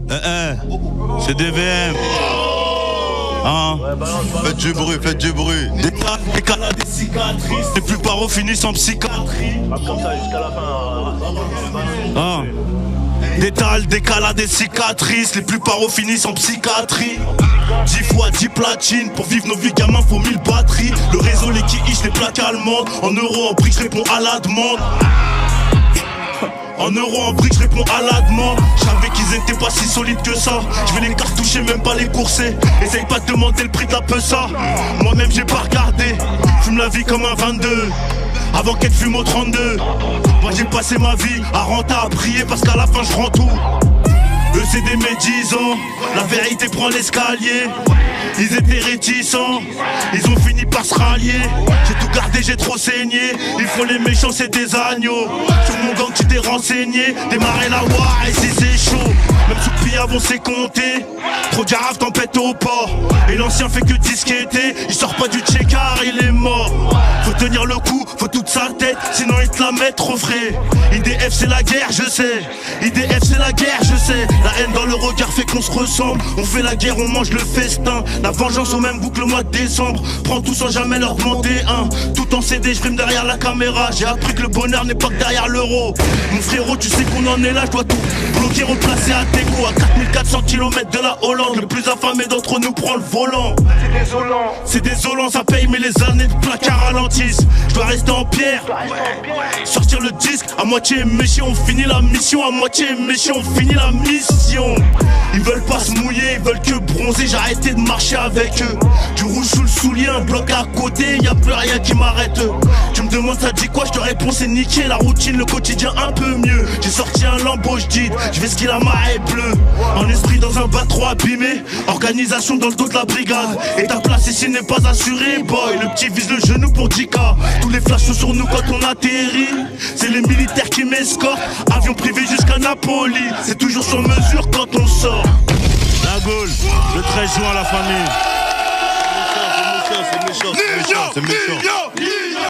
C'est DVM. Hein? Faites du bruit, faites du bruit. Des canards, des cicatrices. Les plupart finissent en psychiatrie. Comme ça jusqu'à la fin. Hein? Des calas, des cicatrices. Les plupart finissent en psychiatrie. 10 fois 10 platines. Pour vivre nos vies gamins faut 1000 batteries. Le réseau, les kihiches, les plaques allemandes. En euros, en briques, je réponds à la demande. En euros, en briques, je réponds à la demande. Je savais qu'ils étaient pas si solides que ça. Je vais les cartoucher, même pas les courser. Essaye pas de demander le prix de la ça. Moi-même j'ai pas regardé. Fume la vie comme un 22 avant qu'elle fume au 32. Moi j'ai passé ma vie à rentrer, à prier parce qu'à la fin je rends tout. Eux c'est des médisants, la vérité prend l'escalier. Ils étaient réticents, ils ont fini par se rallier. J'ai tout gardé, j'ai trop saigné. Ils font les méchants, c'est des agneaux. Sur mon gang tu t'es renseigné. Démarrer la war et si c'est chaud. Même sous pillave on s'est compté. Trop de girafes tempête au port. Et l'ancien fait que disqueter. Il sort pas du check-car, il est mort. Faut tenir le coup, faut toute sa tête. Sinon il te la met trop frais. IDF c'est la guerre, je sais. IDF c'est la guerre, je sais. La haine dans le regard fait qu'on se ressemble. On fait la guerre, on mange le festin. La vengeance au même goût que le mois de décembre. Prends tout sans jamais leur demander un. Tout en CD, je frime derrière la caméra. J'ai appris que le bonheur n'est pas que derrière l'euro. Mon frérot, tu sais qu'on en est là, je dois tout bloquer, replacer à Tego. À 4400 km de la Hollande. Le plus affamé d'entre nous prend le volant. C'est désolant. C'est désolant, ça paye, mais les années de placard ralentissent. Je dois rester en pierre. Sortir le disque, à moitié méchant, on finit la mission. À moitié méchant, on finit la mission. Ils veulent pas se mouiller, ils veulent que bronzer. J'ai arrêté de marcher avec eux. Du rouge sous le soulier, un bloc à côté, y a plus rien qui m'arrête. Tu me demandes ça dit quoi, je te réponds c'est niqué. La routine, le quotidien un peu mieux. J'ai sorti un Lambo, j'dis, je vais skier la marée bleue. En esprit dans un bac trop abîmé. Organisation dans le dos de la brigade. Et ta place ici n'est pas assurée, boy. Le petit vise le genou pour 10K. Tous les flashs sont sur nous quand on atterrit. C'est les militaires qui m'escortent. Avion privé jusqu'à Napoli. C'est toujours sur mesure quand on sort. La Gaule, le 13 juin à la famille. C'est méchant, c'est méchant, c'est méchant.